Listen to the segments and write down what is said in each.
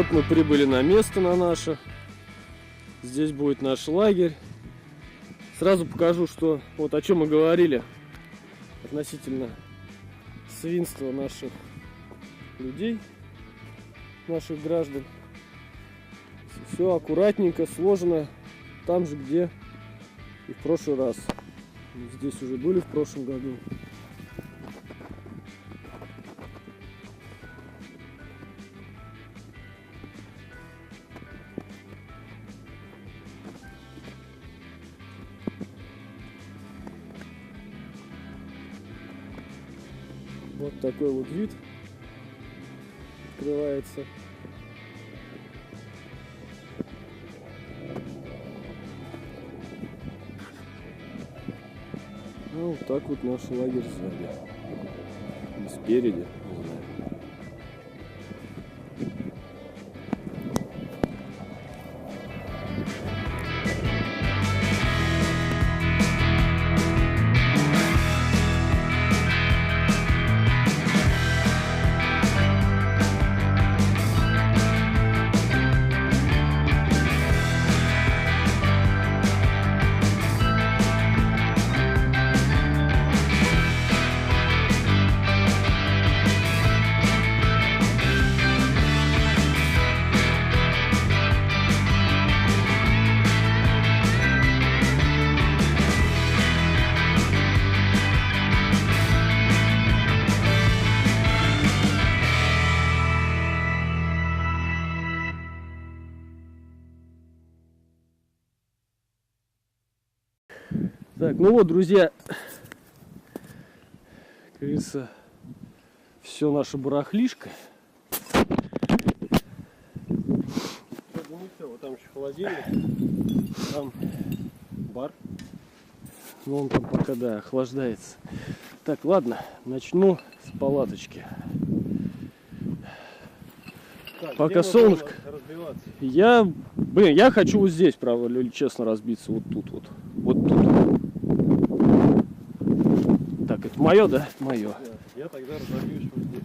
Вот мы прибыли на место на наше. Здесь будет наш лагерь. Сразу покажу, что вот о чем мы говорили относительно свинства наших людей, наших граждан. Все аккуратненько сложено там же, где и в прошлый раз. Мы здесь уже были в прошлом году. Вот такой вот вид открывается. Ну, вот так вот наш лагерь сзади. И спереди, не знаю. Так, ну вот, друзья, как говорится, все наше барахлишко. Вот там еще холодильник, там бар. Ну он там пока, да, охлаждается. Так, ладно, начну с палаточки. Так, пока солнышко. Я хочу вот здесь, правда, честно, разбиться. Вот тут вот. Вот тут. Так, это мое, да? Мое. Я тогда разобьюсь вот здесь.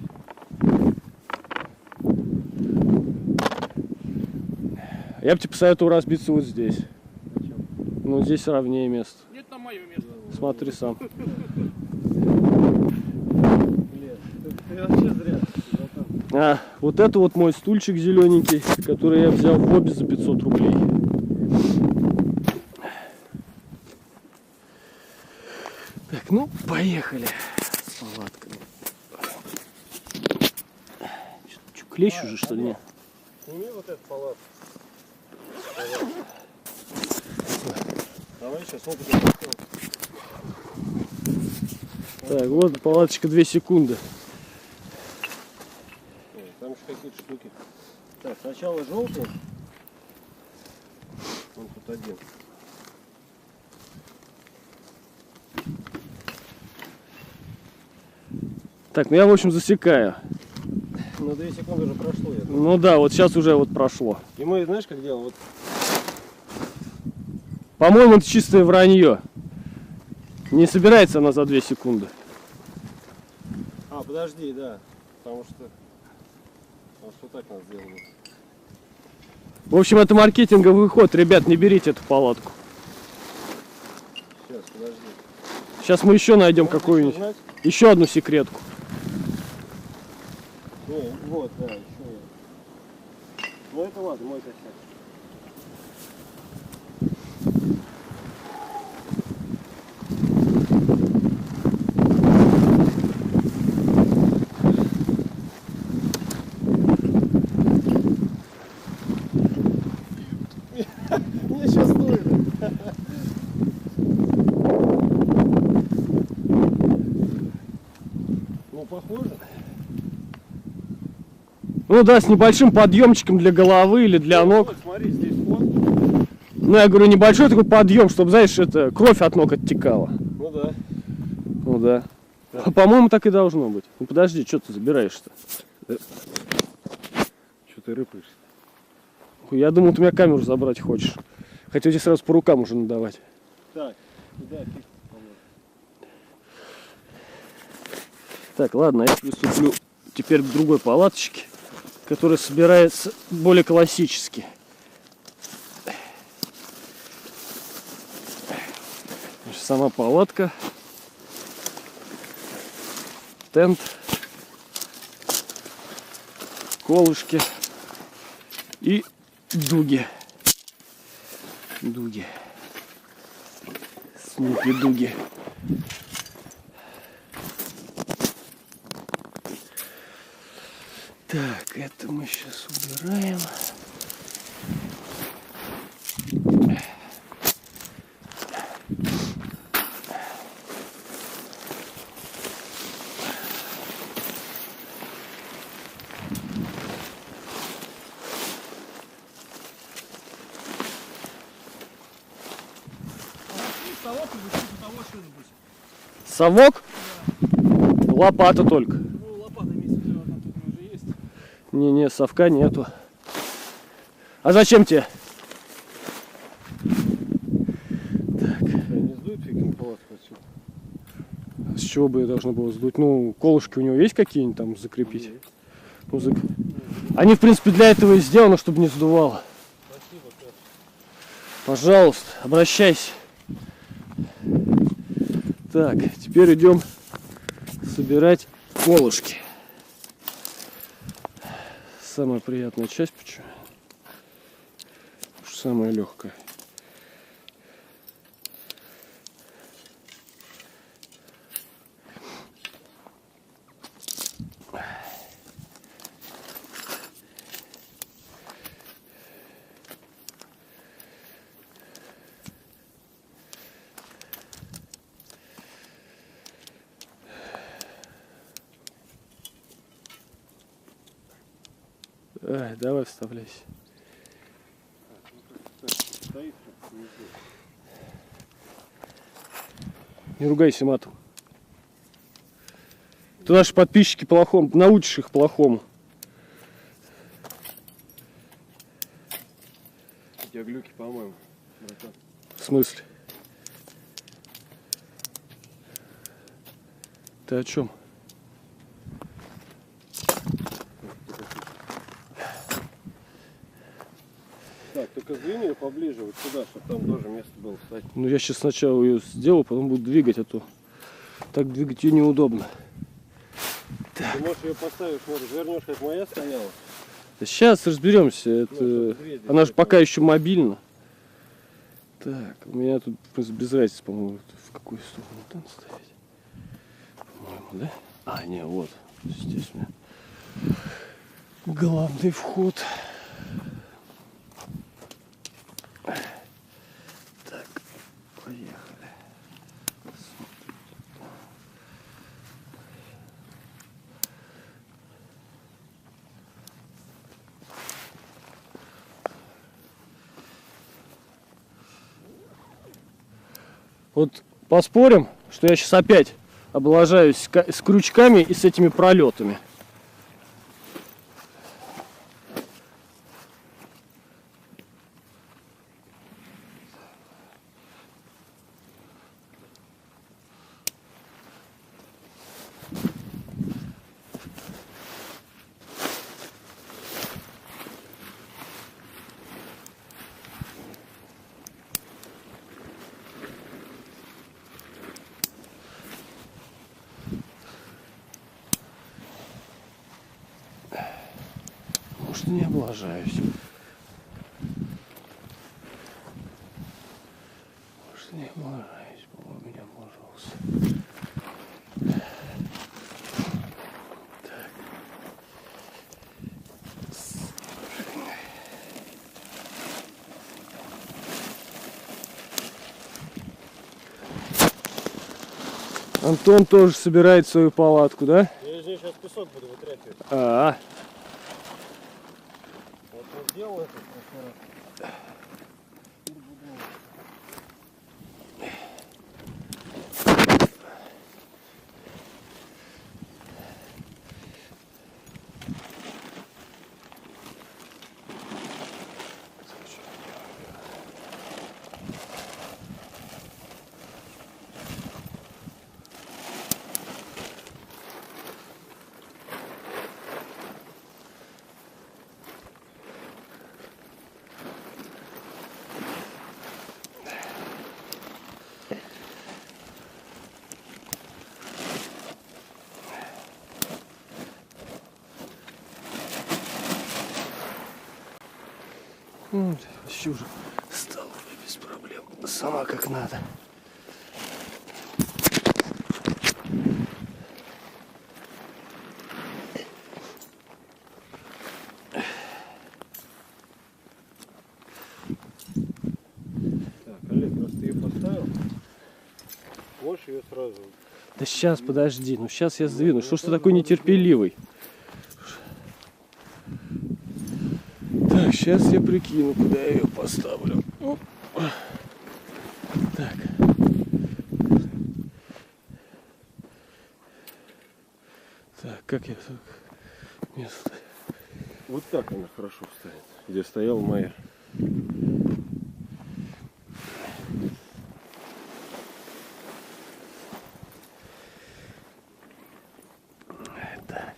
Я бы тебе посоветовал разбиться вот здесь. Зачем? Ну, здесь ровнее место. Нет, там мое место. Смотри сам. Блин, ты вообще зря. А, вот это вот мой стульчик зелененький, который я взял в обе за 500 рублей. Так, ну, поехали с палатками. Что, клещ уже, что ли? Нет? Сними вот эту палатку. Давай сейчас опыт. Так, вот палаточка 2 секунды. Там еще какие-то штуки. Так, сначала желтый. Он тут один. Так, ну я, в общем, засекаю. Ну, 2 секунды уже прошло. Я думаю. Ну да, вот сейчас уже вот прошло. И мы, знаешь, как делаем? Вот. По-моему, это чистое вранье. Не собирается она за 2 секунды. А, подожди, да. Потому что так надо сделать. В общем, это маркетинговый ход. Ребят, не берите эту палатку. Сейчас, подожди. Сейчас мы еще найдем какую-нибудь. Еще одну секретку. Не, вот, да, еще есть. Ну это ладно, мой косяк. Мне сейчас стоит. Ну, похоже. Ну да, с небольшим подъемчиком для головы или для ног. Вот, смотри, здесь вот. Ну, я говорю, небольшой такой подъем, чтобы, знаешь, это кровь от ног оттекала. Ну да. Ну да. По-моему, так и должно быть. Ну подожди, что ты забираешь-то? Что ты рыпаешься? Я думал, ты у меня камеру забрать хочешь. Хотел тебе сразу по рукам уже надавать. Так, куда фиг поможет? Так, ладно, я приступлю теперь к другой палаточке. который собирается более классически. Сама палатка, тент, колышки и дуги. Снупи дуги. Так, это мы сейчас убираем. Совок? Да. Лопата только. Ну, лопата имеется в виду, она тут уже есть. Не, совка нету. А зачем тебе? Так. Не сдует фиг палатку отсюда? С чего бы я должно было сдуть? Ну, колышки у него есть какие-нибудь там закрепить? Ну, Они, в принципе, для этого и сделаны, чтобы не сдувало. Спасибо, Петр. Пожалуйста, обращайся. Так, теперь идем собирать колышки. Самая приятная часть, почему? Потому что самая легкая. Давай вставляйся. Стоит, Не ругайся матом. Ты наши подписчики плохому, научишь их плохому. у тебя глюки, по-моему, братан. В смысле? Ты о чем? Так, только сдвинь ее поближе вот сюда, чтобы там тоже место было встать. Ну я сейчас сначала ее сделаю, потом буду двигать, а то так двигать ее неудобно. Ты можешь ее поставишь, может, развернешь, как моя стояла. Да сейчас разберемся. Это... Она же пока еще мобильна. Так, у меня тут без разницы, по-моему, в какую сторону там ставить. По-моему, да? А, не, вот. Здесь у меня главный вход. Так, поехали. Вот поспорим, что я сейчас опять облажаюсь с крючками и с этими пролетами. Может, не облажаюсь. Может, не облажаюсь. По-моему, не облажался. Так. Антон тоже собирает свою палатку, да? Я из нее сейчас песок буду вытряхивать. Вот он сделал это раз. Ну, вообще уже стало без проблем. Сама как надо. Так, Олег, раз ты ее поставил, можешь ее сразу. Да сейчас, подожди, ну сейчас я сдвину. Что ж ты такой нетерпеливый? Так, сейчас я прикину, куда я ее поставлю. Оп. Так. Так, как я так место? Вот так она хорошо встанет, где стоял Майер. Так.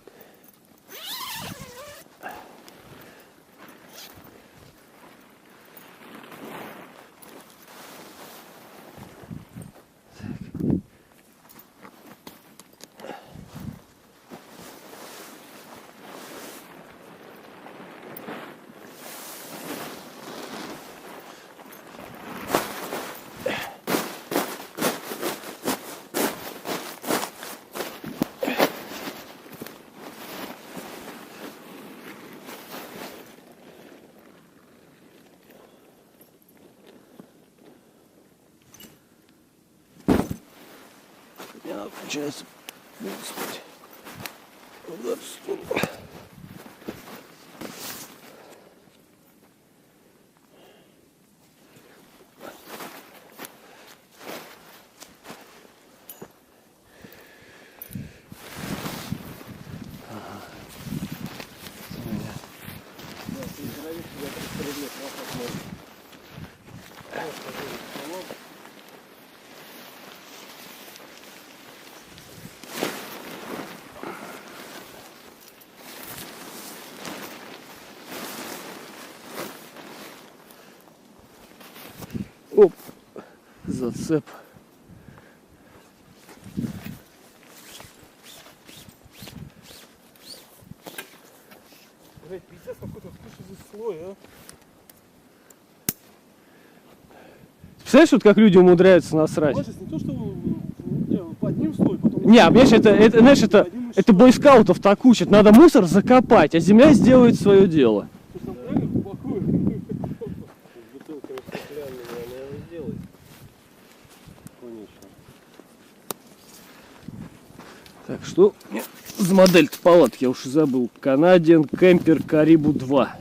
Мне надо, получается, господи, удар в сторону. Оп, зацеп. Блять, пиздец, какой-то здесь слой, а. Представляешь, вот как люди умудряются насрать? Бачишь, не то, что под ним слой, потом... Не, понимаешь, это, знаешь, это бойскаутов так учат. Надо мусор закопать, а земля сделает свое дело. Слушай, там правильно глубоко. Бутылками стеклянными она сделает. Конечно. Так, что за модель-то палатки, я уж и забыл. Canadian Camper Caribou 2.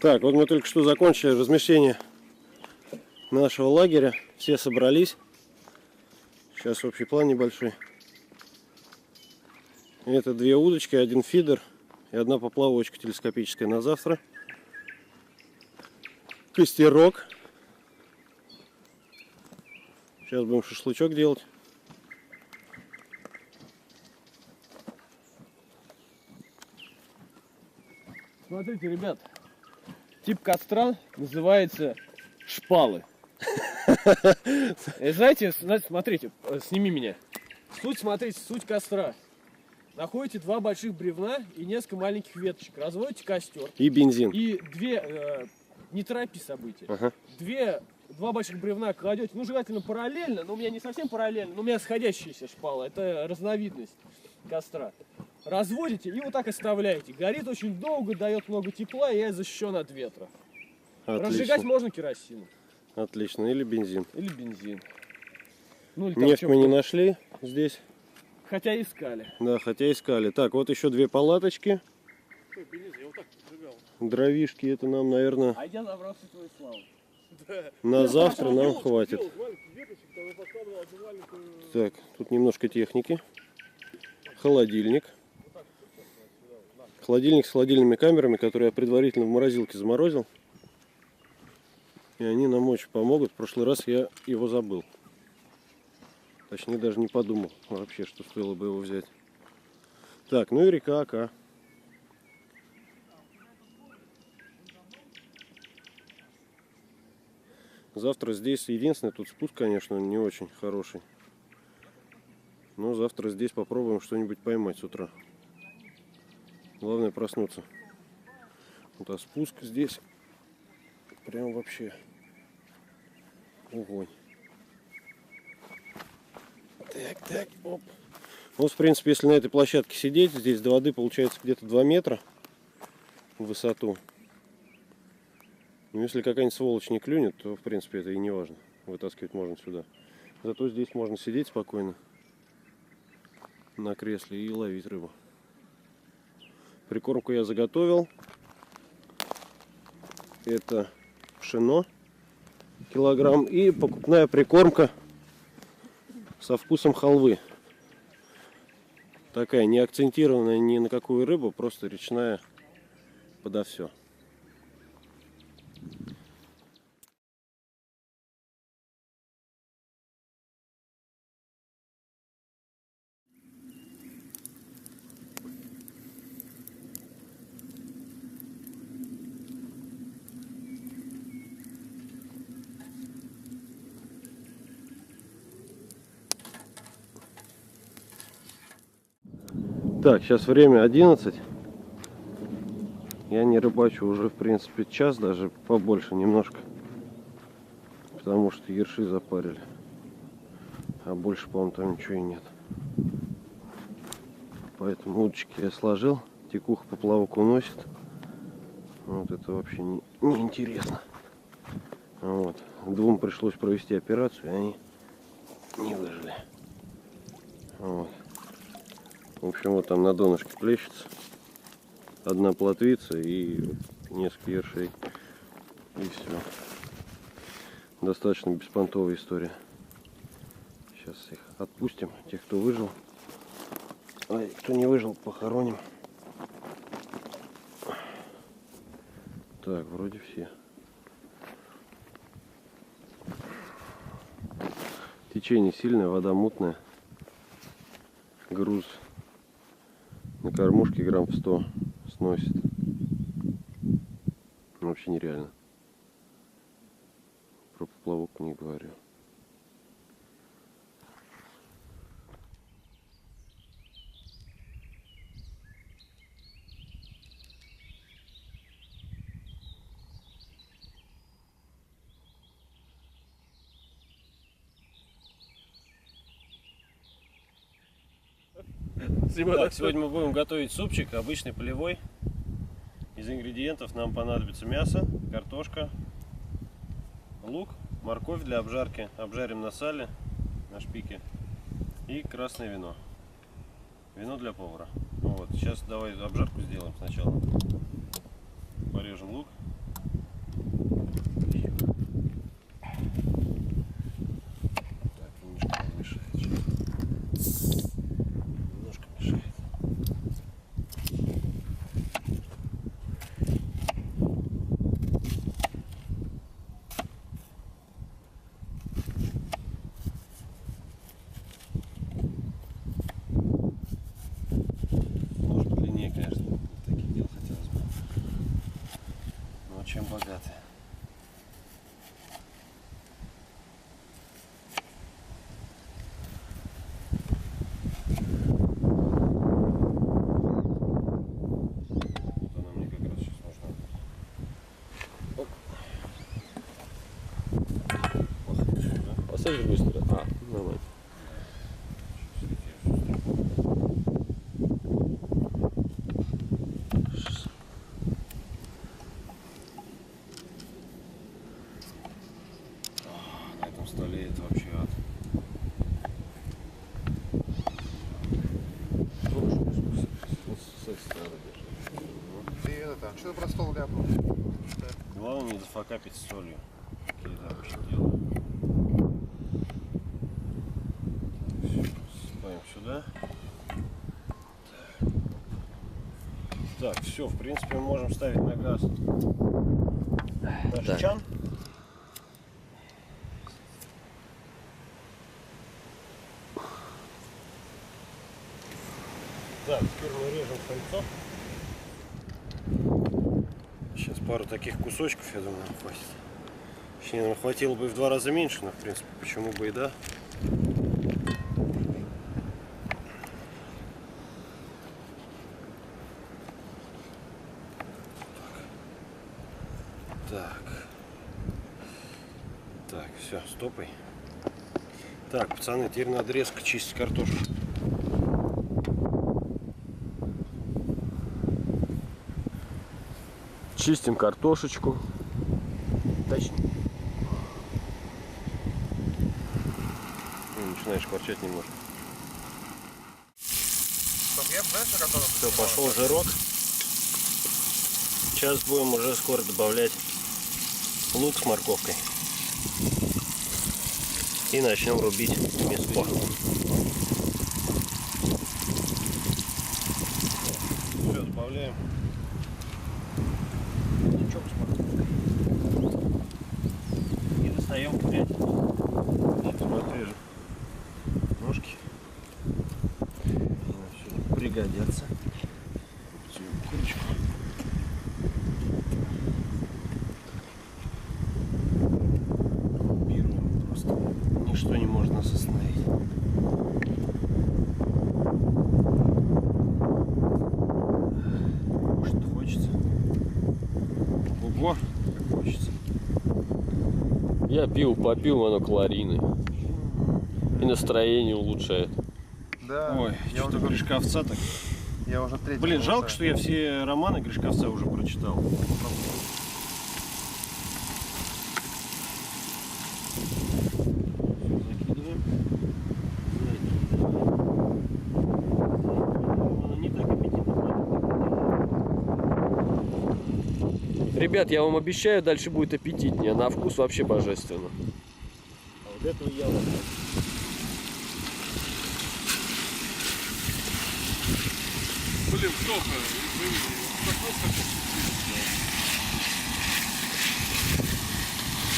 Так, вот мы только что закончили размещение нашего лагеря. Все собрались. Сейчас общий план небольшой. Это 2 удочки, 1 фидер и 1 поплавочка телескопическая на завтра. Костерок. Сейчас будем шашлычок делать. Смотрите, ребят, тип костра называется шпалы. Знаете, смотрите, сними меня. Смотрите, суть костра. Находите 2 больших бревна и несколько маленьких веточек. Разводите костер. И бензин. И 2, не торопи события. Ага. 2 больших бревна кладете, ну желательно параллельно, но у меня не совсем параллельно, но у меня сходящаяся шпала. Это разновидность костра. Разводите и вот так оставляете. Горит очень долго, дает много тепла и защищен от ветра. Отлично. Разжигать можно керосину. Отлично. Или бензин. Или бензин. Ну, или там Нефть мы не что-то. нашли здесь. Хотя искали. Да, хотя искали. Так, вот еще 2 палаточки. Ой, блин, я вот так поджигал. Дровишки, это нам, наверное, А я забрал всю твою славу. Да. на завтра нам Делал, хватит. делал маленьких веточек, там я подкладывал одну маленькую. Так, тут немножко техники. Холодильник. Холодильник с холодильными камерами, которые я предварительно в морозилке заморозил. И они нам очень помогут. В прошлый раз я его забыл. Точнее, даже не подумал вообще, что стоило бы его взять. Так, ну и река Ока. Завтра здесь единственное, тут спуск, конечно, не очень хороший. Но завтра здесь попробуем что-нибудь поймать с утра. Главное проснуться. Вот, а спуск здесь прям вообще огонь. Так, оп. Вот, в принципе, если на этой площадке сидеть, здесь до воды получается где-то 2 метра в высоту. Но если какая-нибудь сволочь не клюнет, то, в принципе, это и не важно. Вытаскивать можно сюда. Зато здесь можно сидеть спокойно на кресле и ловить рыбу. Прикормку я заготовил. Это пшено килограмм и покупная прикормка со вкусом халвы. Такая не акцентированная ни на какую рыбу, просто речная подо все. Так, сейчас время 11. Я не рыбачу уже, в принципе, час, даже побольше немножко. Потому что ерши запарили. А больше, по-моему, там ничего и нет. Поэтому удочки я сложил. Текуха поплавок уносит. Вот это вообще не интересно. Вот. 2 пришлось провести операцию, и они не выжили. Вот. В общем, вот там на донышке плещется 1 плотвица и несколько ершей. И все. Достаточно беспонтовая история. Сейчас их отпустим, тех, кто выжил. А кто не выжил, похороним. Так, вроде все. Течение сильное, вода мутная. Груз на кормушке грамм в 100 сносит. Вообще нереально. Про поплавок не говорю. Так, сегодня мы будем готовить супчик, обычный полевой. Из ингредиентов нам понадобится мясо, картошка, лук, морковь для обжарки. Обжарим на сале, на шпике. И красное вино. Вино для повара. Вот, сейчас давай обжарку сделаем сначала. Порежем лук. богатые. Вот она мне как раз сейчас нужна. Оп. Посадишь быстро. А, нормально. На этом столе это вообще ад. Ты это, что ты про стол ляпнул? Главное не зафакапить с солью. Как я это обычно делаю. Все, ставим сюда. Так, все, в принципе, мы можем ставить на газ наш чан. Так, теперь мы режем кольцо. Сейчас пару таких кусочков, я думаю, хватит. Точнее, нам хватило бы в 2 раза меньше, но в принципе, почему бы и да. Так, все, стопай. Так, пацаны, теперь надо резко чистить картошку. Чистим картошечку. Точнее. Начинаешь шкварчать немножко. Стоп, я знаешь, о котором Все, пошел жирок. Сейчас будем уже скоро добавлять лук с морковкой. И начнем рубить мяско. Все, добавляем. Лучок с морковкой. И достаем курятину. Сейчас мы отрежем ножки. Они все пригодятся. Курочку. Берем просто. Ничто не может нас остановить. Кушать хочется. Ого, как хочется. Я пиво попил, оно калорийное. И настроение улучшает. Да. Ой, я что-то уже, Гришковца так. я уже третий. Блин, жалко, что я все романы Гришковца уже прочитал. Закидываем. Не так аппетитно. Ребят, я вам обещаю, дальше будет аппетитнее. На вкус вообще божественно. А вот этого я вот. Блин, плохо.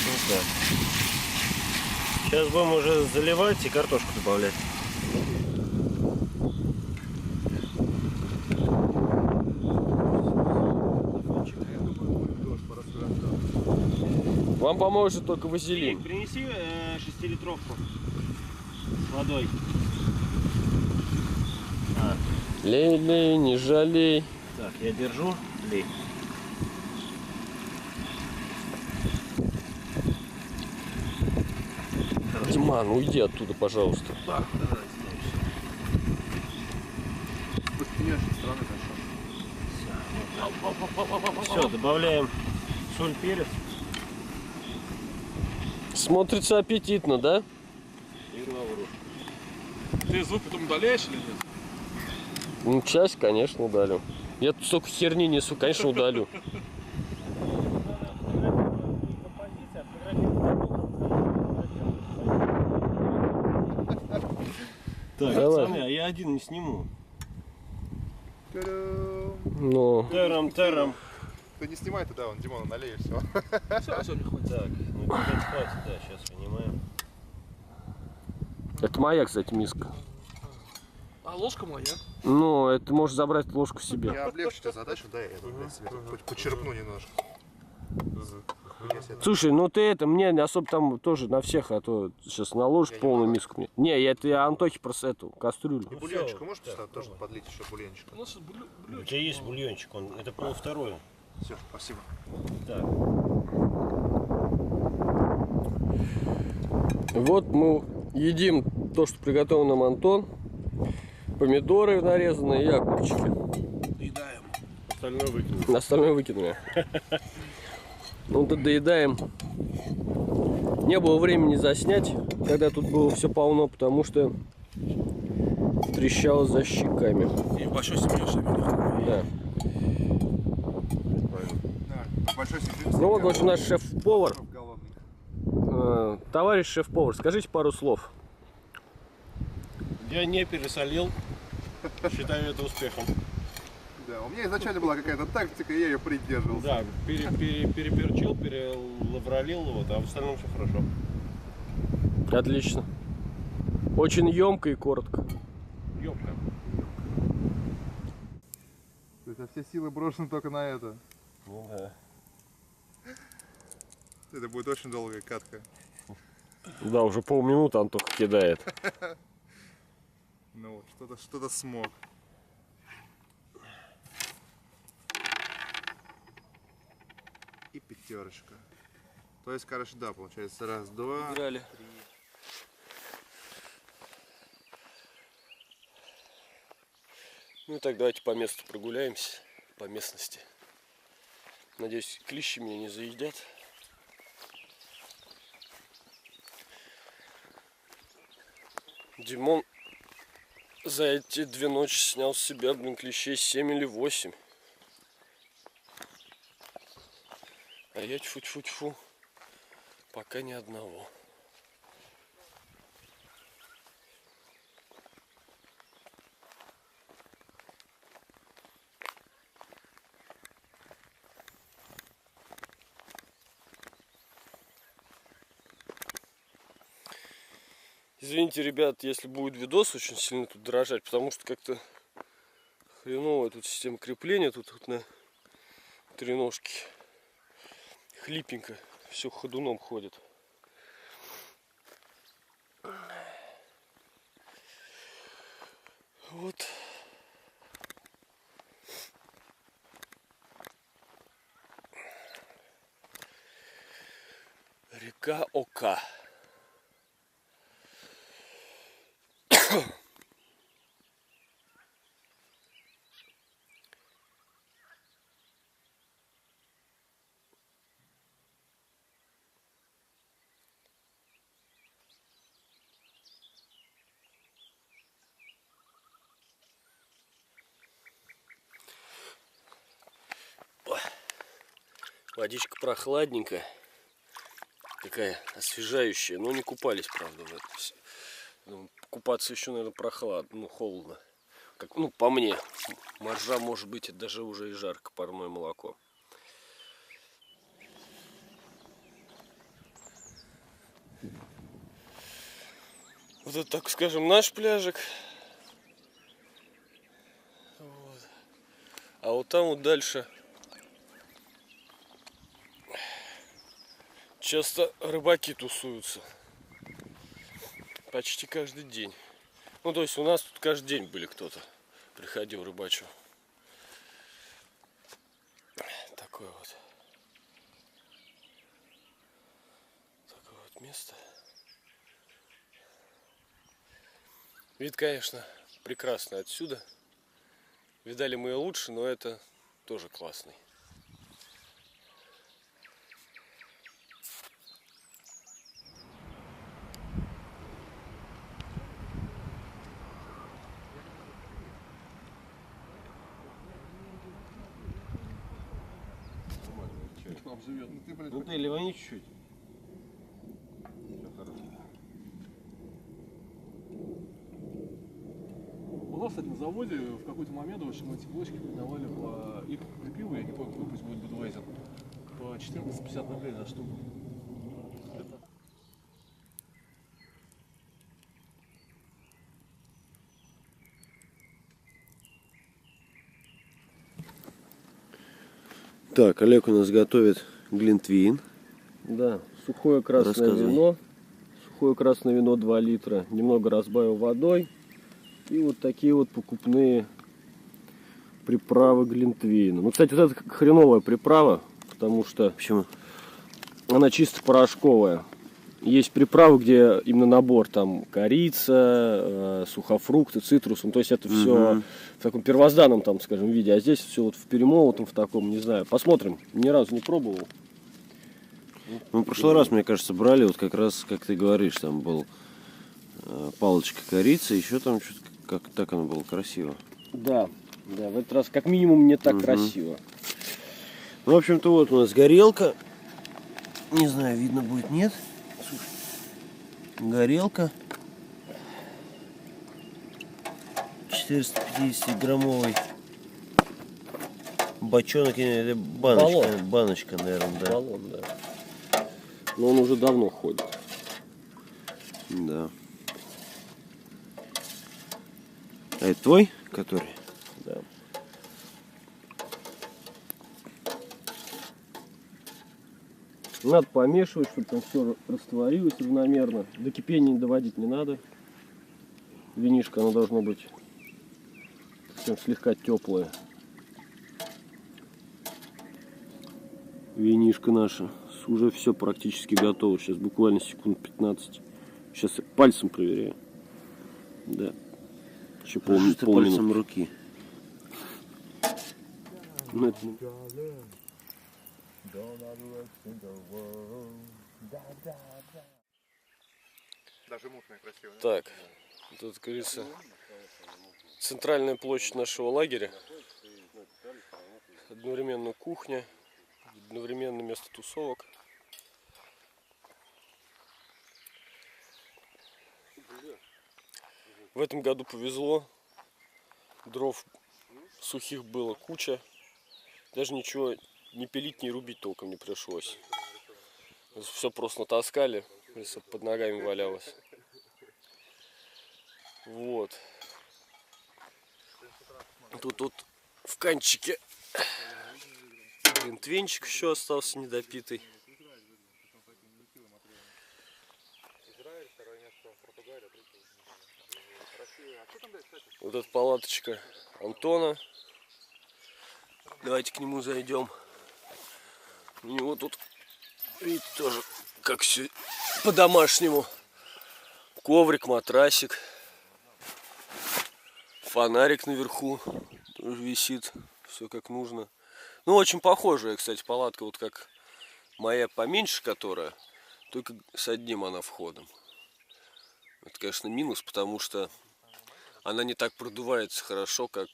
Вот так. Сейчас будем уже заливать и картошку добавлять. Вам поможет только вазелин. Принеси 6-литровку с водой. Лей, лей, не жалей. Так, я держу. Лей. Диман, уйди оттуда, пожалуйста. Так, давай, все, добавляем соль, перец. Смотрится аппетитно, да? И лавру. Ты звук потом удаляешь или нет? Ну, часть, конечно, удалю. Я тут столько херни несу, конечно, удалю. Так, Давай. пацаны, а я один не сниму. Ну, Терам. Ты не снимай туда, вон, Димона, налей и все. Так, ну теперь хватит, да, сейчас вынимаем. это моя, кстати, миска. А ложка моя? Ну, это можешь забрать ложку себе. Я облегчу тебе задачу, да, я себе почерпну немножко. Слушай, ну ты это, мне не особо там тоже на всех, а то сейчас наложишь полную миску мне. Не, я Антохе просто эту кастрюлю. И бульончика можешь тоже подлить еще бульончика? У нас тут У тебя есть бульончик, это пол-второй. Все, спасибо. Так. Вот мы едим то, что приготовил нам Антон. Помидоры нарезанные и огурчики. Доедаем. Остальное выкинем. Остальное выкинули. Ну, тут доедаем. Не было времени заснять, когда тут было все полно, потому что трещало за щеками. И большой семьей Да. Да, большой секрет. Ну вот, в общем, наш шеф-повар. Голодный. Товарищ шеф-повар, скажите пару слов. Я не пересолил. Считаю это успехом. Да, у меня изначально была какая-то тактика, и я ее придерживался. Да, переперчил, перелавролил, вот, а в остальном все хорошо. Отлично. Очень емко и коротко. Ёпка. То есть, все силы брошены только на это. Ну да. Это будет очень долгая катка. Да, уже полминуты Антоха кидает. Ну вот, что-то смог. И пятерочка. То есть, короче, да, получается, раз, два. Играли. Ну и так давайте по месту прогуляемся, по местности. Надеюсь, клещи меня не заедят. Димон за эти 2 ночи снял с себя, клещей 7 или 8. А я тьфу-тьфу-тьфу, пока ни одного. Извините, ребят, если будет видос очень сильно тут дрожать, потому что как-то хреновая тут система крепления, тут на 3 ножки. Хлипенько, все ходуном ходит. Вот. Река Ока. Водичка прохладненькая, такая освежающая, но не купались, правда, в этом. Купаться еще, наверное, прохладно, ну, холодно. Как, ну, по мне, моржа, может быть, это даже уже и жарко, парное молоко. Вот это, так скажем, наш пляжик. Вот. А вот там вот дальше часто рыбаки тусуются. Почти каждый день. Ну, то есть у нас тут каждый день были кто-то. Приходил рыбачил. Такое вот. Такое вот место. Вид, конечно, прекрасный отсюда. Видали мы и лучше, но это тоже классный. К нам живет. Ну ты ливани чуть-чуть. У нас, кстати, на заводе в какой-то момент, в общем, эти блочки продавали по... Их крепило, я не помню, какой пусть будет Budweiser, по 14,50 рублей за штуку. Так, Олег у нас готовит Глинтвейн. Да, сухое красное Рассказывай. вино. Сухое красное вино 2 литра. Немного разбавил водой. И вот такие вот покупные приправы глинтвейна. Ну, кстати, вот это хреновая приправа, потому что Почему? она чисто порошковая. Есть приправы, где именно набор, там корица, сухофрукты, цитрус, ну, то есть это все Мгм. в таком первозданном, там, скажем, виде, а здесь все вот в перемолотом, в таком, не знаю, посмотрим, ни разу не пробовал. Мы в прошлый раз, мне кажется, брали, вот как раз, как ты говоришь, там был палочка корицы, еще там что-то, как так оно было красиво. Да, да, в этот раз как минимум не так Мгм. красиво. Ну, в общем-то, вот у нас горелка. Не знаю, видно будет, нет? Горелка. 450-граммовый бочонок, или баночка, Баллон. баночка, наверное, да. Баллон, да. Но он уже давно ходит. Да. А это твой, который? Да. Надо помешивать, чтобы там все растворилось равномерно. До кипения доводить не надо. Винишко, оно должно быть слегка теплое. Винишко наше уже все практически готово. Сейчас буквально секунд 15. Сейчас я пальцем проверяю. Да. Еще Что пальцем руки. Ну, это... Даже мутная красивая. Так, тут, как говорится, центральная площадь нашего лагеря. Одновременно кухня, одновременно место тусовок. В этом году повезло. Дров сухих было куча. Даже ничего не пилить, не рубить толком не пришлось. Все просто натаскали, если под ногами валялось. Вот. Тут в канчике глинтвейнчик еще остался недопитый. Вот эта палаточка Антона. Давайте к нему зайдем. У него тут, видите, тоже как все по-домашнему. Коврик, матрасик. Фонарик наверху тоже висит. Все как нужно. Ну, очень похожая, кстати, палатка, вот как моя поменьше, которая, только с одним она входом. Это, конечно, минус, потому что она не так продувается хорошо, как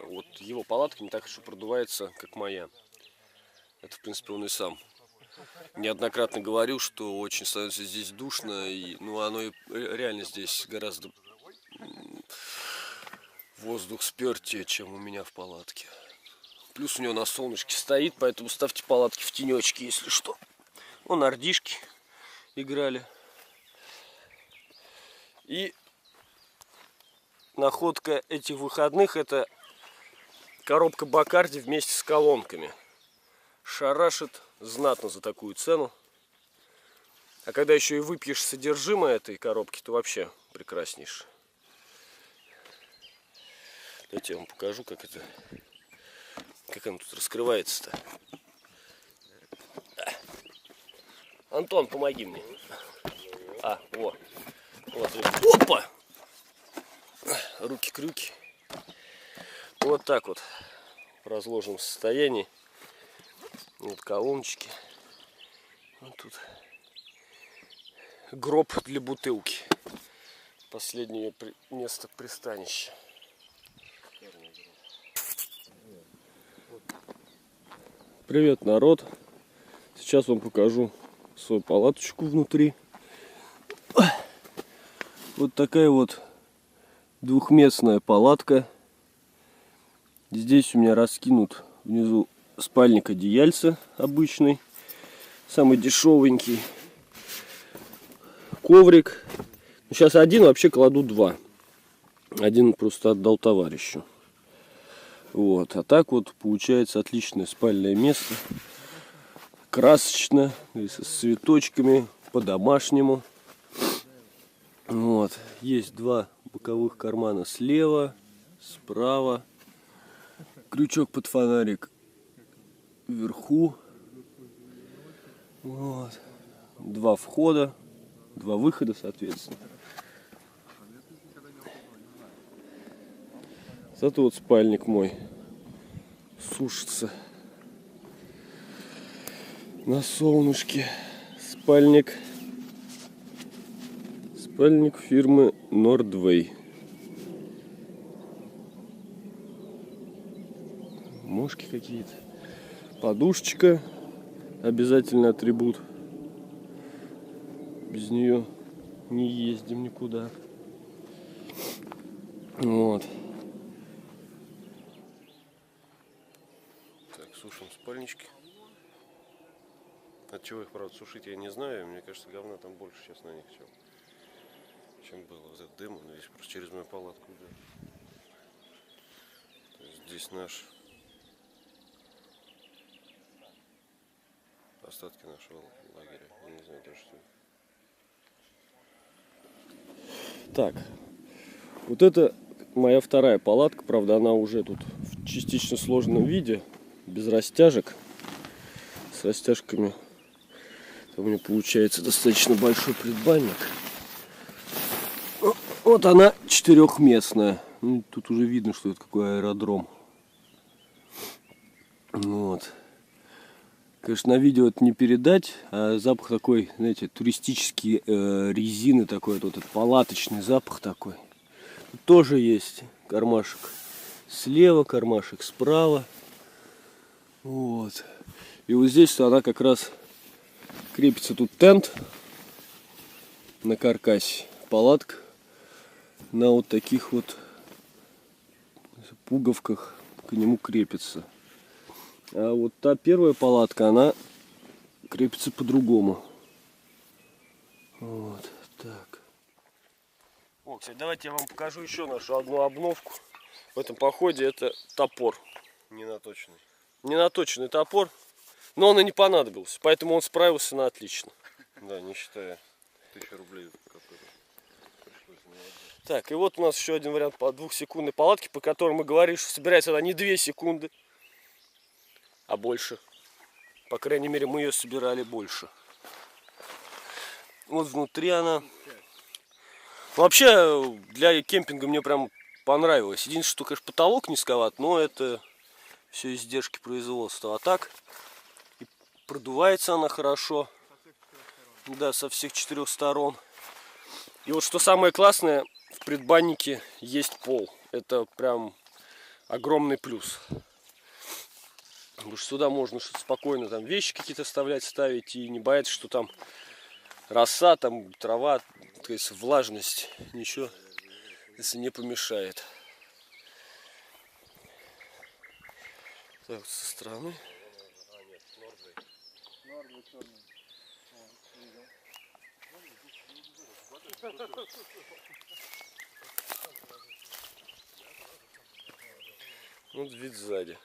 вот его палатка не так хорошо продувается, как моя. Это, в принципе, он и сам неоднократно говорил, что очень становится здесь душно, и ну оно и реально здесь гораздо воздух спертее, чем у меня в палатке. Плюс у него на солнышке стоит, поэтому ставьте палатки в тенечке, если что. Вон ардишки играли. И находка этих выходных — это коробка Бакарди вместе с колонками. Шарашит знатно за такую цену. А когда еще и выпьешь содержимое этой коробки, то вообще прекраснейшее. Давайте я вам покажу, как оно тут раскрывается-то. Антон, помоги мне. Вот. Опа! Руки-крюки. Вот так вот в разложенном состоянии. Вот колоночки. Вот тут гроб для бутылки. Последнее место пристанища. Привет, народ. Сейчас вам покажу свою палаточку внутри. Вот такая вот двухместная палатка. Здесь у меня раскинут внизу спальник одеяльца обычный, самый дешевенький. Коврик. Сейчас один, вообще кладу два. Один просто отдал товарищу. Вот. А так вот получается отличное спальное место. красочно, с цветочками, по-домашнему. Вот. Есть два боковых кармана слева, справа. Крючок под фонарик вверху. Вот. Два входа, два выхода, соответственно. Зато вот спальник мой сушится на солнышке. Спальник фирмы Nordway. Мушки какие-то. Подушечка. Обязательно атрибут. Без нее не ездим никуда. Вот. Так, сушим спальнички. От чего их, правда, сушить, я не знаю. Мне кажется, говна там больше сейчас на них, чем было. Вот этот дым, он весь просто через мою палатку идет. Здесь наш остатки нашего лагеря. Я не знаю даже, что это. Так, вот это моя вторая палатка. Правда, она уже тут в частично сложенном виде, без растяжек. С растяжками у меня получается достаточно большой предбанник. Вот она четырехместная. Ну, тут уже видно, что это какой аэродром. Вот. Конечно, на видео это не передать, а запах такой, знаете, туристический, резины такой, вот этот палаточный запах такой. Тут тоже есть кармашек слева, кармашек справа. Вот. И вот здесь она как раз крепится, тут тент на каркасе, палатка на вот таких вот пуговках к нему крепится. А вот та первая палатка, она крепится по-другому. Вот так. О, кстати, давайте я вам покажу еще нашу одну обновку. В этом походе это топор. Ненаточенный. Ненаточенный топор, но он и не понадобился, поэтому он справился на отлично. Да, не считая 1000 рублей, которые пришлось мне отдать. Так, и вот у нас еще один вариант по 2-секундной палатке, по которой мы говорили, что собирается она не 2 секунды, а больше. По крайней мере, мы ее собирали больше. Вот внутри она. Вообще, для кемпинга мне прям понравилось. Единственное, что, конечно, потолок низковат, но это все издержки производства. А так, и продувается она хорошо. Да, со всех 4 сторон. И вот что самое классное, в предбаннике есть пол. Это прям огромный плюс. Потому что сюда можно спокойно там вещи какие-то оставлять, ставить, и не бояться, что там роса, там трава, то есть влажность, ничего, если не помешает. Так, со стороны. Вот вид сзади.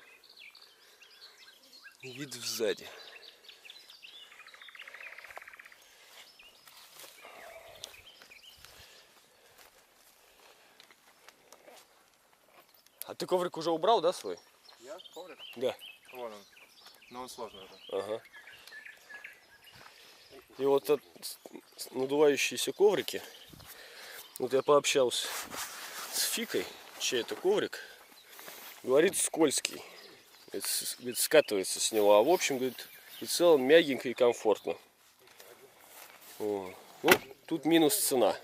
Вид сзади. А ты коврик уже убрал, да, свой? Я? Коврик? Да. Вон он. Но он сложный уже. Ага. И вот надувающиеся коврики. Вот я пообщался с Фикой, чей это коврик. Говорит, скользкий. Говорит, скатывается с него. А в общем, говорит, и в целом мягенько и комфортно. Вот. Ну, тут минус цена.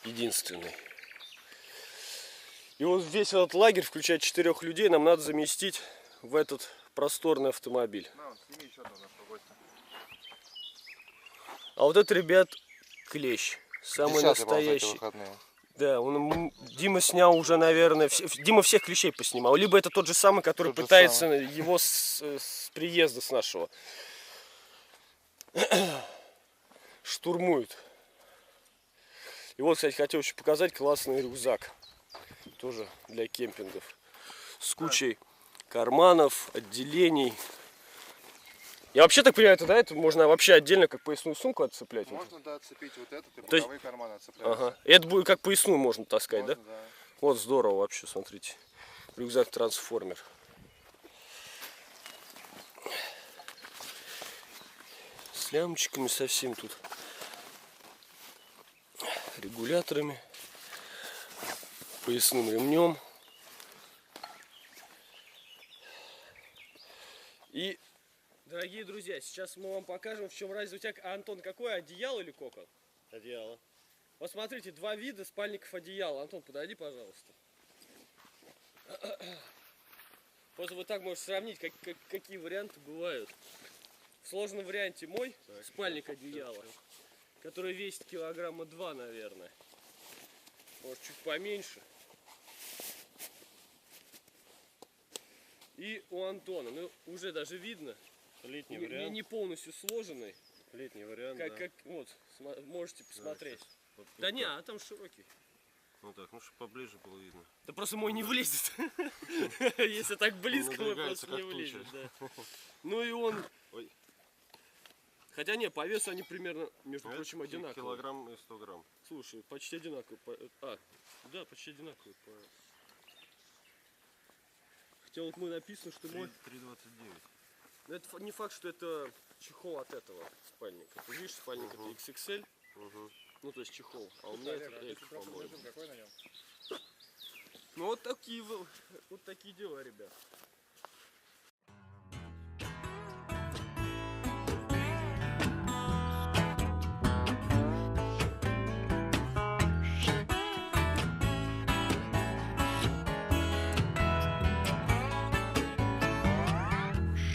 Единственный. И вот весь этот лагерь, включая 4 людей, нам надо заместить в этот просторный автомобиль. Сними еще одну нашу гостью. А вот это, ребят, клещ. Самый настоящий. Да, Дима снял уже, наверное, Дима всех клещей поснимал. Либо это тот же самый, который пытается его с приезда с нашего. Штурмует. И вот, кстати, хотел еще показать классный рюкзак. Тоже для кемпингов. С кучей карманов, отделений. Я вообще так понимаю, тогда это можно вообще отдельно как поясную сумку отцеплять. Можно, да, отцепить вот этот, и То есть- боковые карманы отцепляются. Ага. И это будет как поясную можно таскать, Можно, да? да. Вот здорово вообще, смотрите. Рюкзак-трансформер. С лямочками совсем тут. Регуляторами. Поясным ремнем. И, дорогие друзья, сейчас мы вам покажем, в чем разница. У тебя, Антон, какое, одеяло или кокон? Одеяло. Вот смотрите, два вида спальников одеяла. Антон, подойди, пожалуйста. Просто вот так можешь сравнить, какие варианты бывают. В сложном варианте мой спальник одеяла, который весит килограмма 2, наверное. Может, чуть поменьше. И у Антона, ну уже даже видно, Летний не полностью сложенный. Летний вариант, Вот, можете посмотреть. Вот Да тут не, так. а там широкий. Ну так, ну чтобы поближе было видно. Да просто мой не влезет. Если так близко, мой надвигается, просто не как влезет. туча. Да. Ну и он... Ой. Хотя не, по весу они примерно, между Это прочим, одинаковые. Килограмм и 100 грамм. Слушай, почти одинаковые. Да, почти одинаковые. Хотя вот мы написано, что мой... 3,29. Но это не факт, что это чехол от этого спальника. Ты видишь, спальник это XXL, ну то есть чехол, а у меня это L, по-моему. Какой на нем? Ну вот такие дела, ребят.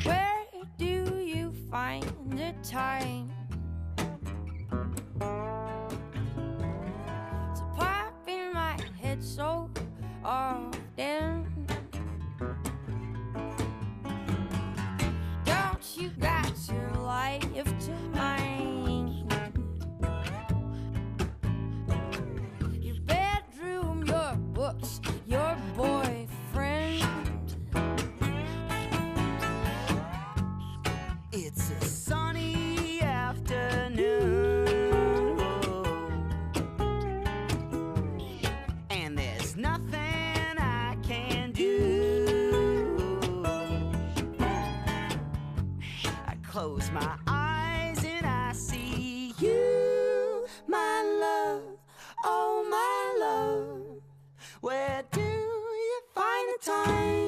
Where do you find the time to pop in my head so often? Don't you got your life to mine? Your bedroom, your books, your boyfriend. It's a sunny afternoon, and there's nothing I can do. I close my eyes and I see you, my love, oh my love. Where do you find the time